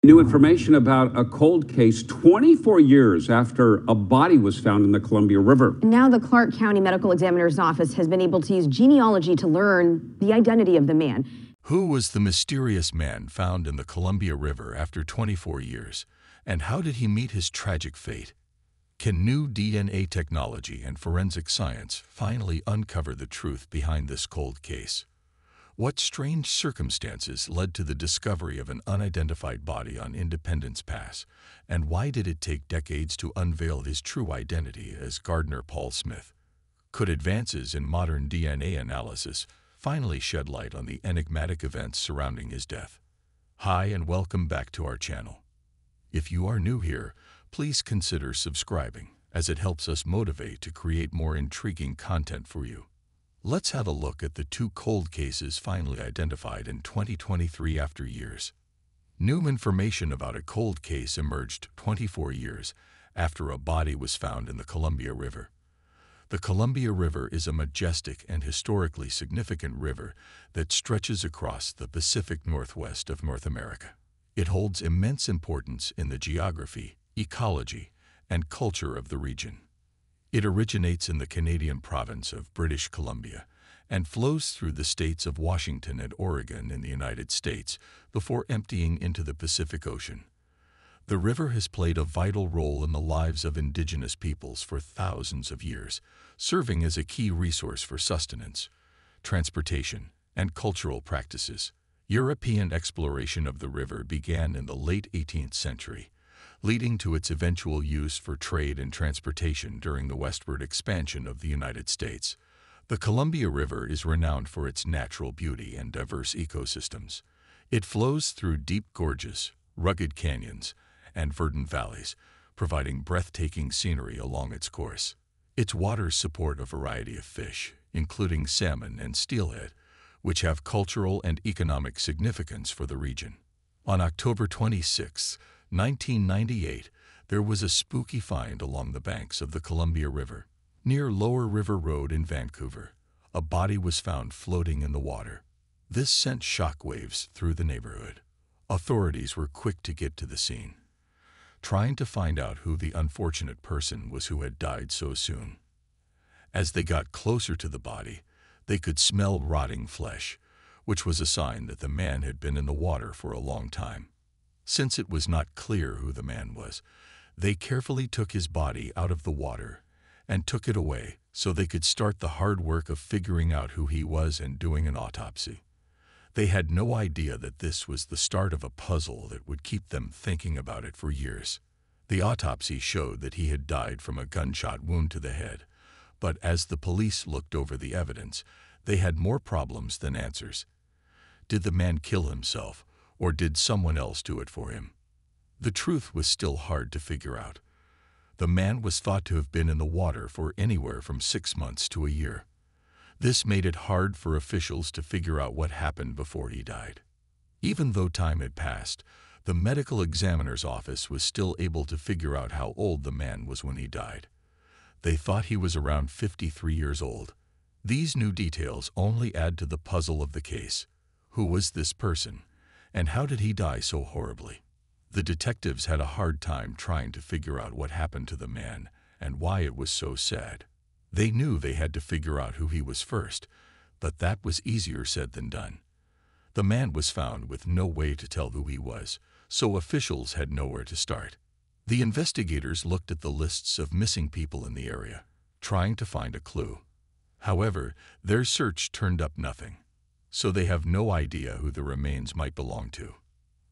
New information about a cold case 24 years after a body was found in the Columbia River. Now the Clark County Medical Examiner's Office has been able to use genealogy to learn the identity of the man. Who was the mysterious man found in the Columbia River after 24 years? And how did he meet his tragic fate? Can new DNA technology and forensic science finally uncover the truth behind this cold case? What strange circumstances led to the discovery of an unidentified body on Independence Pass, and why did it take decades to unveil his true identity as Gardner Paul Smith? Could advances in modern DNA analysis finally shed light on the enigmatic events surrounding his death? Hi, and welcome back to our channel. If you are new here, please consider subscribing, as it helps us motivate to create more intriguing content for you. Let's have a look at the two cold cases finally identified in 2023 after years. New information about a cold case emerged 24 years after a body was found in the Columbia River. The Columbia River is a majestic and historically significant river that stretches across the Pacific Northwest of North America. It holds immense importance in the geography, ecology, and culture of the region. It originates in the Canadian province of British Columbia and flows through the states of Washington and Oregon in the United States before emptying into the Pacific Ocean. The river has played a vital role in the lives of indigenous peoples for thousands of years, serving as a key resource for sustenance, transportation, and cultural practices. European exploration of the river began in the late 18th century, leading to its eventual use for trade and transportation during the westward expansion of the United States. The Columbia River is renowned for its natural beauty and diverse ecosystems. It flows through deep gorges, rugged canyons, and verdant valleys, providing breathtaking scenery along its course. Its waters support a variety of fish, including salmon and steelhead, which have cultural and economic significance for the region. On October 26, 1998, there was a spooky find along the banks of the Columbia River. Near Lower River Road in Vancouver, a body was found floating in the water. This sent shockwaves through the neighborhood. Authorities were quick to get to the scene, trying to find out who the unfortunate person was who had died so soon. As they got closer to the body, they could smell rotting flesh, which was a sign that the man had been in the water for a long time. Since it was not clear who the man was, they carefully took his body out of the water and took it away so they could start the hard work of figuring out who he was and doing an autopsy. They had no idea that this was the start of a puzzle that would keep them thinking about it for years. The autopsy showed that he had died from a gunshot wound to the head, but as the police looked over the evidence, they had more problems than answers. Did the man kill himself, or did someone else do it for him? The truth was still hard to figure out. The man was thought to have been in the water for anywhere from 6 months to a year. This made it hard for officials to figure out what happened before he died. Even though time had passed, the medical examiner's office was still able to figure out how old the man was when he died. They thought he was around 53 years old. These new details only add to the puzzle of the case. Who was this person? And how did he die so horribly? The detectives had a hard time trying to figure out what happened to the man and why it was so sad. They knew they had to figure out who he was first, but that was easier said than done. The man was found with no way to tell who he was, so officials had nowhere to start. The investigators looked at the lists of missing people in the area, trying to find a clue. However, their search turned up nothing, so they have no idea who the remains might belong to.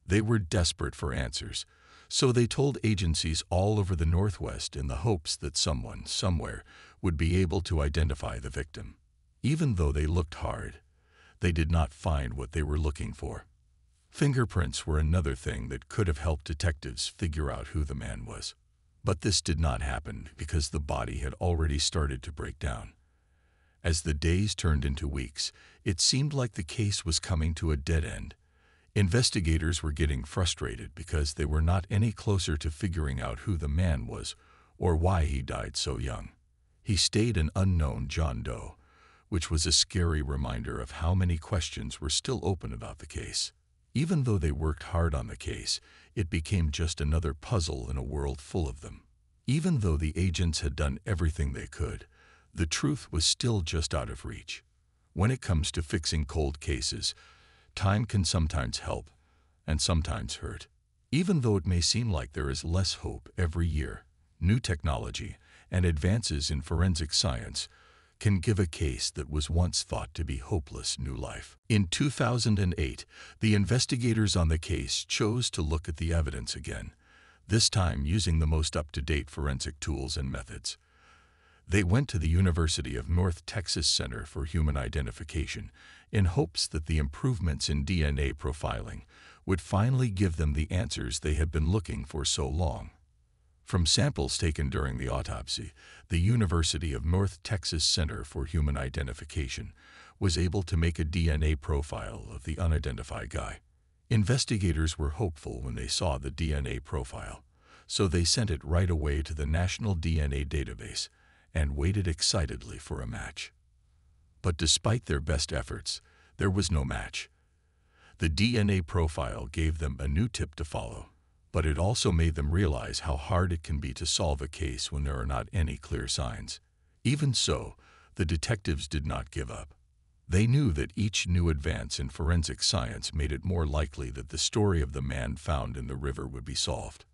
They were desperate for answers, so they told agencies all over the Northwest in the hopes that someone, somewhere, would be able to identify the victim. Even though they looked hard, they did not find what they were looking for. Fingerprints were another thing that could have helped detectives figure out who the man was. But this did not happen because the body had already started to break down. As the days turned into weeks, it seemed like the case was coming to a dead end. Investigators were getting frustrated because they were not any closer to figuring out who the man was or why he died so young. He stayed an unknown John Doe, which was a scary reminder of how many questions were still open about the case. Even though they worked hard on the case, it became just another puzzle in a world full of them. Even though the agents had done everything they could, the truth was still just out of reach. When it comes to fixing cold cases, time can sometimes help and sometimes hurt. Even though it may seem like there is less hope every year, new technology and advances in forensic science can give a case that was once thought to be hopeless new life. In 2008, the investigators on the case chose to look at the evidence again, this time using the most up-to-date forensic tools and methods. They went to the University of North Texas Center for Human Identification in hopes that the improvements in DNA profiling would finally give them the answers they had been looking for so long. From samples taken during the autopsy, the University of North Texas Center for Human Identification was able to make a DNA profile of the unidentified guy. Investigators were hopeful when they saw the DNA profile, so they sent it right away to the National DNA Database and waited excitedly for a match. But despite their best efforts, there was no match. The DNA profile gave them a new tip to follow, but it also made them realize how hard it can be to solve a case when there are not any clear signs. Even so, the detectives did not give up. They knew that each new advance in forensic science made it more likely that the story of the man found in the river would be solved.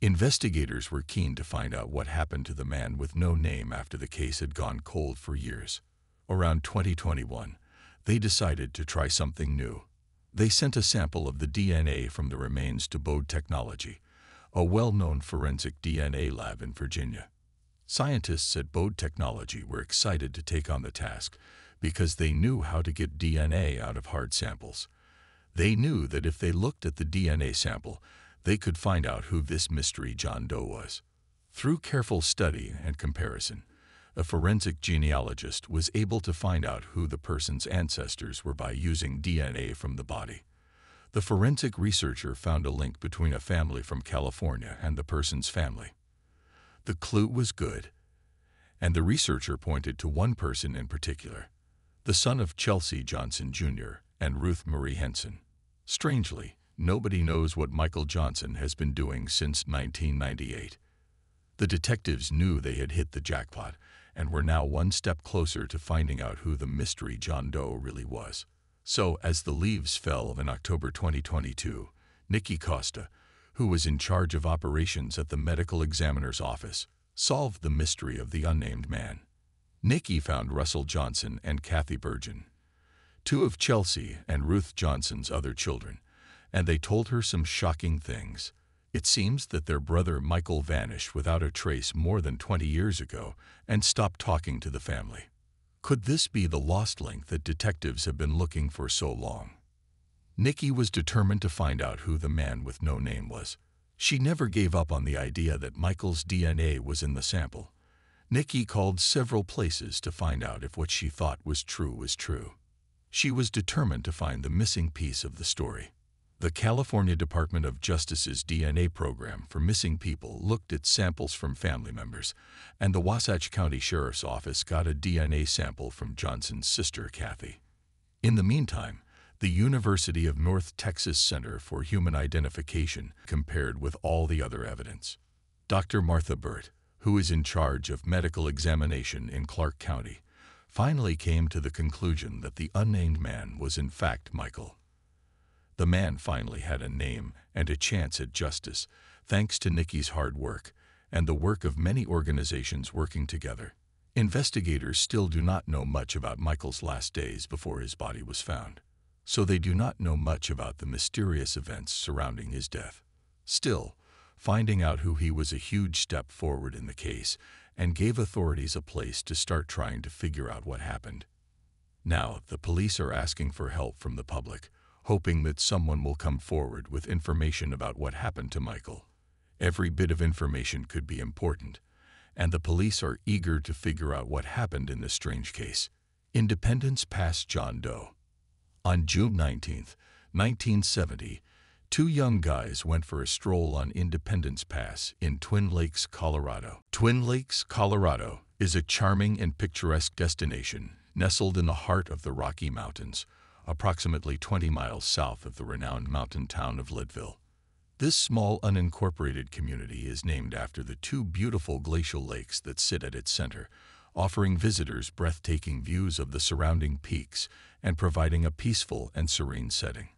Investigators were keen to find out what happened to the man with no name after the case had gone cold for years. Around 2021, they decided to try something new. They sent a sample of the DNA from the remains to Bode Technology, a well-known forensic DNA lab in Virginia. Scientists at Bode Technology were excited to take on the task because they knew how to get DNA out of hard samples. They knew that if they looked at the DNA sample, they could find out who this mystery John Doe was. Through careful study and comparison, a forensic genealogist was able to find out who the person's ancestors were by using DNA from the body. The forensic researcher found a link between a family from California and the person's family. The clue was good, and the researcher pointed to one person in particular, the son of Chelsea Johnson Jr. and Ruth Marie Henson. Strangely, nobody knows what Michael Johnson has been doing since 1998. The detectives knew they had hit the jackpot and were now one step closer to finding out who the mystery John Doe really was. So, as the leaves fell in October 2022, Nikki Costa, who was in charge of operations at the medical examiner's office, solved the mystery of the unnamed man. Nikki found Russell Johnson and Kathy Burgeon, two of Chelsea and Ruth Johnson's other children, and they told her some shocking things. It seems that their brother Michael vanished without a trace more than 20 years ago and stopped talking to the family. Could this be the lost link that detectives have been looking for so long? Nikki was determined to find out who the man with no name was. She never gave up on the idea that Michael's DNA was in the sample. Nikki called several places to find out if what she thought was true. She was determined to find the missing piece of the story. The California Department of Justice's DNA program for missing people looked at samples from family members, and the Wasatch County Sheriff's Office got a DNA sample from Johnson's sister, Kathy. In the meantime, the University of North Texas Center for Human Identification compared with all the other evidence. Dr. Martha Burt, who is in charge of medical examination in Clark County, finally came to the conclusion that the unnamed man was in fact Michael. The man finally had a name and a chance at justice, thanks to Nikki's hard work and the work of many organizations working together. Investigators still do not know much about Michael's last days before his body was found, so they do not know much about the mysterious events surrounding his death. Still, finding out who he was a huge step forward in the case and gave authorities a place to start trying to figure out what happened. Now, the police are asking for help from the public, hoping that someone will come forward with information about what happened to Michael. Every bit of information could be important, and the police are eager to figure out what happened in this strange case. Independence Pass John Doe. On June 19, 1970, two young guys went for a stroll on Independence Pass in Twin Lakes, Colorado. Twin Lakes, Colorado is a charming and picturesque destination nestled in the heart of the Rocky Mountains, approximately 20 miles south of the renowned mountain town of Leadville. This small unincorporated community is named after the two beautiful glacial lakes that sit at its center, offering visitors breathtaking views of the surrounding peaks and providing a peaceful and serene setting.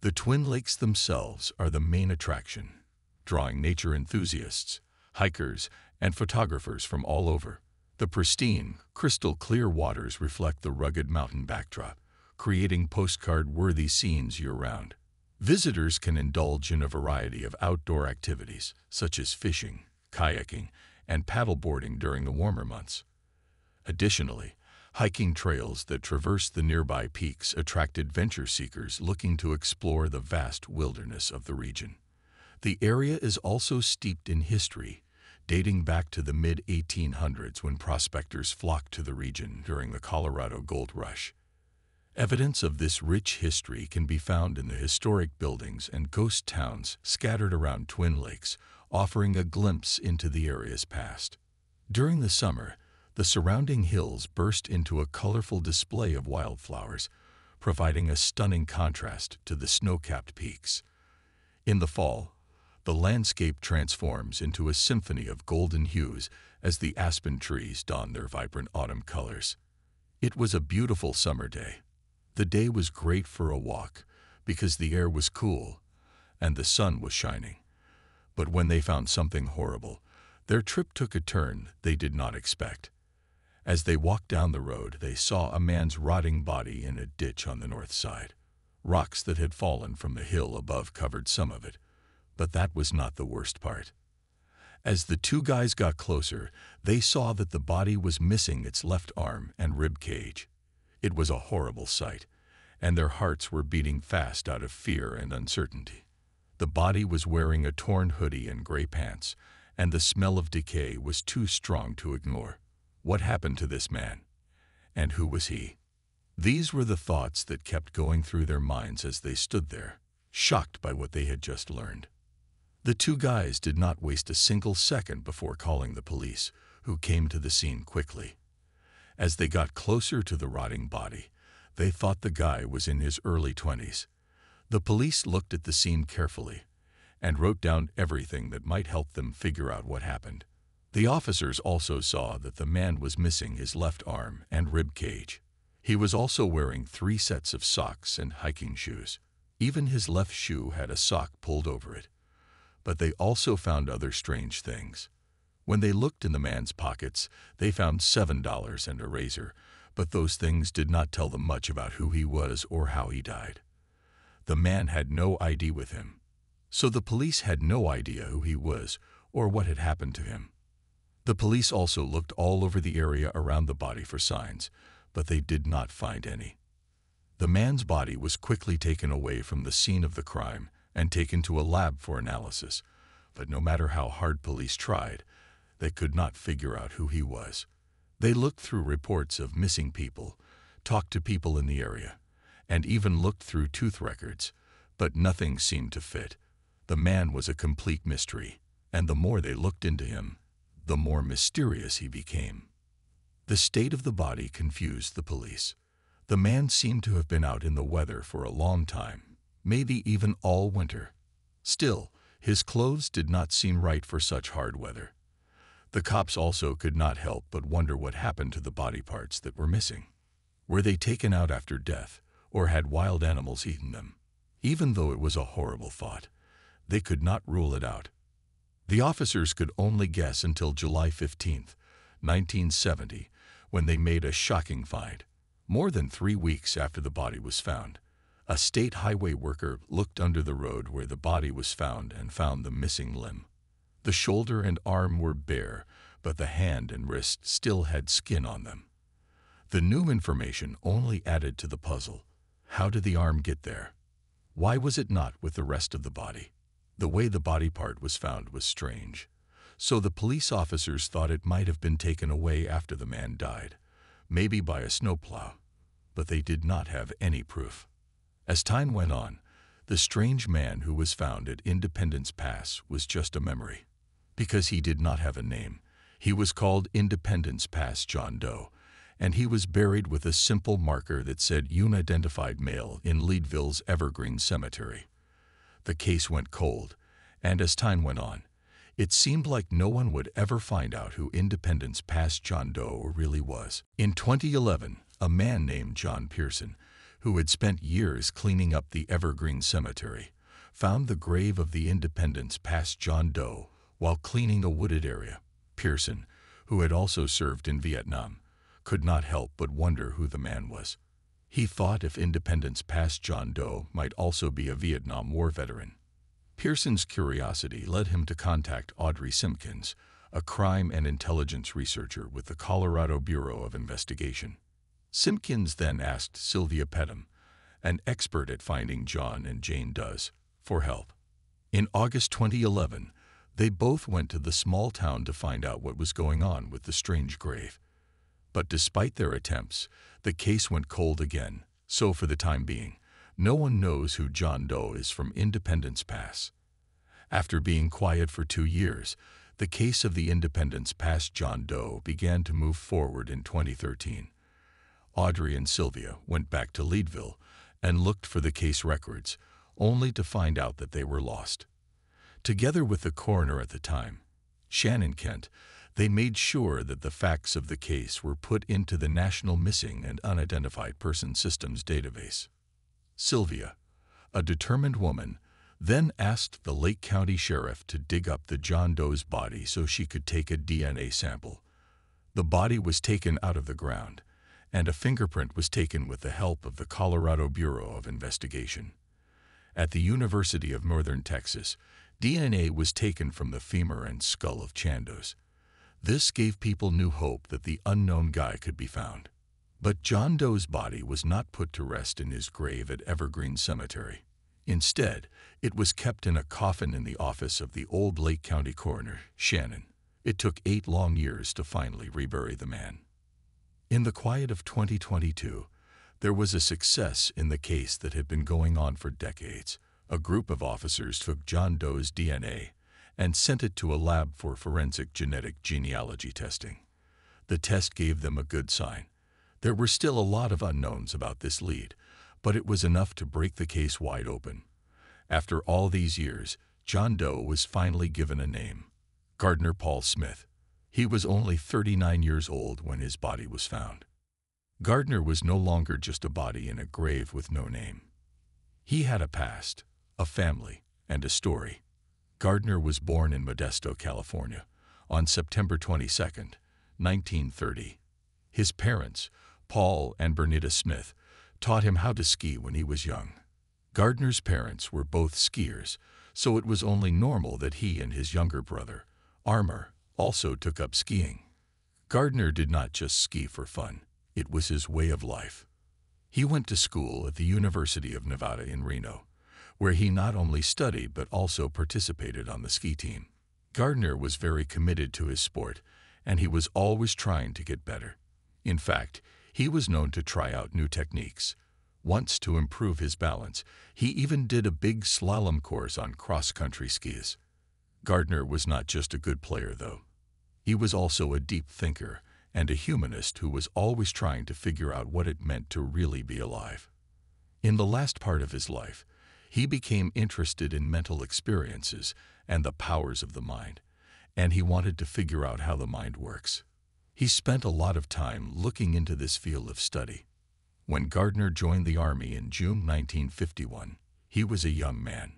The Twin Lakes themselves are the main attraction, drawing nature enthusiasts, hikers, and photographers from all over. The pristine, crystal-clear waters reflect the rugged mountain backdrop, creating postcard-worthy scenes year-round. Visitors can indulge in a variety of outdoor activities, such as fishing, kayaking, and paddleboarding during the warmer months. Additionally, hiking trails that traverse the nearby peaks attract adventure seekers looking to explore the vast wilderness of the region. The area is also steeped in history, dating back to the mid-1800s when prospectors flocked to the region during the Colorado Gold Rush. Evidence of this rich history can be found in the historic buildings and ghost towns scattered around Twin Lakes, offering a glimpse into the area's past. During the summer, the surrounding hills burst into a colorful display of wildflowers, providing a stunning contrast to the snow-capped peaks. In the fall, the landscape transforms into a symphony of golden hues as the aspen trees don their vibrant autumn colors. It was a beautiful summer day. The day was great for a walk because the air was cool and the sun was shining. But when they found something horrible, their trip took a turn they did not expect. As they walked down the road, they saw a man's rotting body in a ditch on the north side. Rocks that had fallen from the hill above covered some of it, but that was not the worst part. As the two guys got closer, they saw that the body was missing its left arm and rib cage. It was a horrible sight, and their hearts were beating fast out of fear and uncertainty. The body was wearing a torn hoodie and gray pants, and the smell of decay was too strong to ignore. What happened to this man? And who was he? These were the thoughts that kept going through their minds as they stood there, shocked by what they had just learned. The two guys did not waste a single second before calling the police, who came to the scene quickly. As they got closer to the rotting body, they thought the guy was in his early 20s. The police looked at the scene carefully and wrote down everything that might help them figure out what happened. The officers also saw that the man was missing his left arm and rib cage. He was also wearing 3 sets of socks and hiking shoes. Even his left shoe had a sock pulled over it. But they also found other strange things. When they looked in the man's pockets, they found $7 and a razor, but those things did not tell them much about who he was or how he died. The man had no ID with him, so the police had no idea who he was or what had happened to him. The police also looked all over the area around the body for signs, but they did not find any. The man's body was quickly taken away from the scene of the crime and taken to a lab for analysis, but no matter how hard police tried, they could not figure out who he was. They looked through reports of missing people, talked to people in the area, and even looked through tooth records, but nothing seemed to fit. The man was a complete mystery, and the more they looked into him, the more mysterious he became. The state of the body confused the police. The man seemed to have been out in the weather for a long time, maybe even all winter. Still, his clothes did not seem right for such hard weather. The cops also could not help but wonder what happened to the body parts that were missing. Were they taken out after death, or had wild animals eaten them? Even though it was a horrible thought, they could not rule it out. The officers could only guess until July 15, 1970, when they made a shocking find. More than 3 weeks after the body was found, a state highway worker looked under the road where the body was found and found the missing limb. The shoulder and arm were bare, but the hand and wrist still had skin on them. The new information only added to the puzzle. How did the arm get there? Why was it not with the rest of the body? The way the body part was found was strange, so the police officers thought it might have been taken away after the man died, maybe by a snowplow, but they did not have any proof. As time went on, the strange man who was found at Independence Pass was just a memory. Because he did not have a name, he was called Independence Pass John Doe, and he was buried with a simple marker that said unidentified male in Leadville's Evergreen Cemetery. The case went cold, and as time went on, it seemed like no one would ever find out who Independence Past John Doe really was. In 2011, a man named John Pearson, who had spent years cleaning up the Evergreen Cemetery, found the grave of the Independence Past John Doe while cleaning a wooded area. Pearson, who had also served in Vietnam, could not help but wonder who the man was. He thought if Independence Past John Doe might also be a Vietnam War veteran. Pearson's curiosity led him to contact Audrey Simpkins, a crime and intelligence researcher with the Colorado Bureau of Investigation. Simpkins then asked Sylvia Pettum, an expert at finding John and Jane Does, for help. In August 2011, they both went to the small town to find out what was going on with the strange grave. But despite their attempts, the case went cold again, so for the time being, no one knows who John Doe is from Independence Pass. After being quiet for 2 years, the case of the Independence Past John Doe began to move forward in 2013. Audrey and Sylvia went back to Leadville and looked for the case records, only to find out that they were lost. Together with the coroner at the time, Shannon Kent, they made sure that the facts of the case were put into the National Missing and Unidentified Person Systems database. Sylvia, a determined woman, then asked the Lake County Sheriff to dig up the John Doe's body so she could take a DNA sample. The body was taken out of the ground, and a fingerprint was taken with the help of the Colorado Bureau of Investigation. At the University of Northern Texas, DNA was taken from the femur and skull of Chandos. This gave people new hope that the unknown guy could be found. But John Doe's body was not put to rest in his grave at Evergreen Cemetery. Instead, it was kept in a coffin in the office of the old Lake County coroner, Shannon. It took 8 long years to finally rebury the man. In the quiet of 2022, there was a success in the case that had been going on for decades. A group of officers took John Doe's DNA and sent it to a lab for forensic genetic genealogy testing. The test gave them a good sign. There were still a lot of unknowns about this lead, but it was enough to break the case wide open. After all these years, John Doe was finally given a name: Gardner Paul Smith. He was only 39 years old when his body was found. Gardner was no longer just a body in a grave with no name. He had a past, a family, and a story. Gardner was born in Modesto, California, on September 22, 1930. His parents, Paul and Bernita Smith, taught him how to ski when he was young. Gardner's parents were both skiers, so it was only normal that he and his younger brother, Armour, also took up skiing. Gardner did not just ski for fun. It was his way of life. He went to school at the University of Nevada in Reno, where he not only studied but also participated on the ski team. Gardner was very committed to his sport, and he was always trying to get better. In fact, he was known to try out new techniques. Once, to improve his balance, he even did a big slalom course on cross-country skis. Gardner was not just a good player, though. He was also a deep thinker and a humanist who was always trying to figure out what it meant to really be alive. In the last part of his life, he became interested in mental experiences and the powers of the mind, and he wanted to figure out how the mind works. He spent a lot of time looking into this field of study. When Gardner joined the Army in June 1951, he was a young man.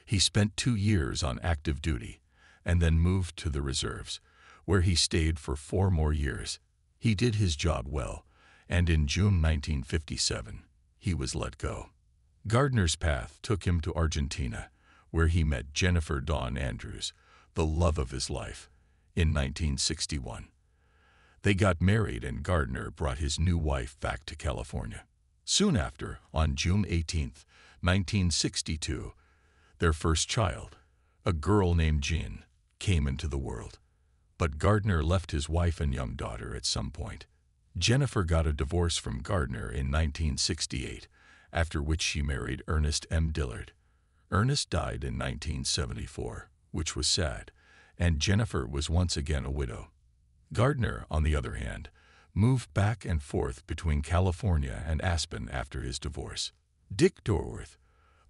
He spent 2 years on active duty and then moved to the reserves, where he stayed for 4 more years. He did his job well, and in June 1957, he was let go. Gardner's path took him to Argentina, where he met Jennifer Dawn Andrews, the love of his life, in 1961. They got married, and Gardner brought his new wife back to California. Soon after, on June 18, 1962, their first child, a girl named Jean, came into the world. But Gardner left his wife and young daughter at some point. Jennifer got a divorce from Gardner in 1968, after which she married Ernest M. Dillard. Ernest died in 1974, which was sad, and Jennifer was once again a widow. Gardner, on the other hand, moved back and forth between California and Aspen after his divorce. Dick Dorworth,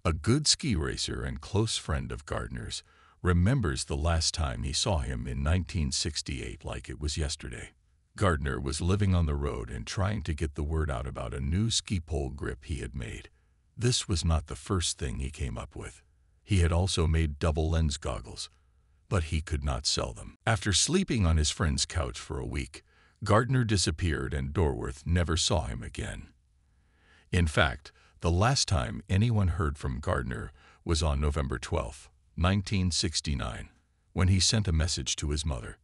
a good ski racer and close friend of Gardner's, remembers the last time he saw him in 1968 like it was yesterday. Gardner was living on the road and trying to get the word out about a new ski pole grip he had made. This was not the first thing he came up with. He had also made double lens goggles, but he could not sell them. After sleeping on his friend's couch for a week, Gardner disappeared and Dorworth never saw him again. In fact, the last time anyone heard from Gardner was on November 12, 1969, when he sent a message to his mother.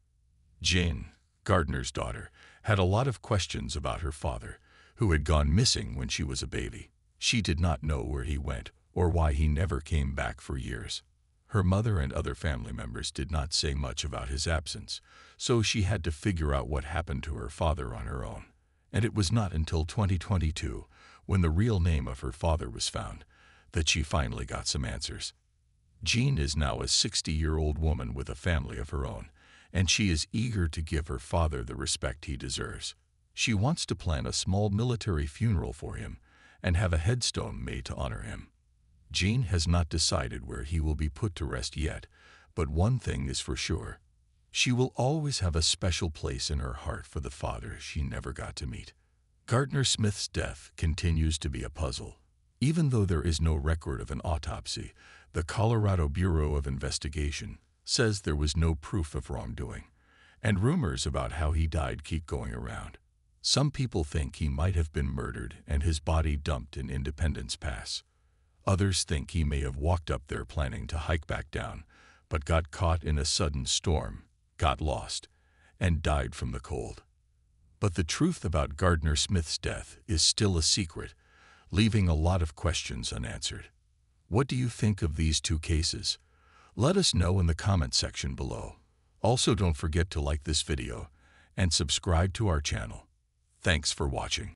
Jane, Gardner's daughter, had a lot of questions about her father, who had gone missing when she was a baby. She did not know where he went or why he never came back for years. Her mother and other family members did not say much about his absence, so she had to figure out what happened to her father on her own. And it was not until 2022, when the real name of her father was found, that she finally got some answers. Jean is now a 60-year-old woman with a family of her own, and she is eager to give her father the respect he deserves. She wants to plan a small military funeral for him and have a headstone made to honor him. Jean has not decided where he will be put to rest yet, but one thing is for sure. She will always have a special place in her heart for the father she never got to meet. Gardner Smith's death continues to be a puzzle. Even though there is no record of an autopsy, the Colorado Bureau of Investigation says there was no proof of wrongdoing, and rumors about how he died keep going around. Some people think he might have been murdered and his body dumped in Independence Pass. Others think he may have walked up there planning to hike back down, but got caught in a sudden storm, got lost, and died from the cold. But the truth about Gardner Smith's death is still a secret, leaving a lot of questions unanswered. What do you think of these two cases? Let us know in the comment section below. Also, don't forget to like this video and subscribe to our channel. Thanks for watching.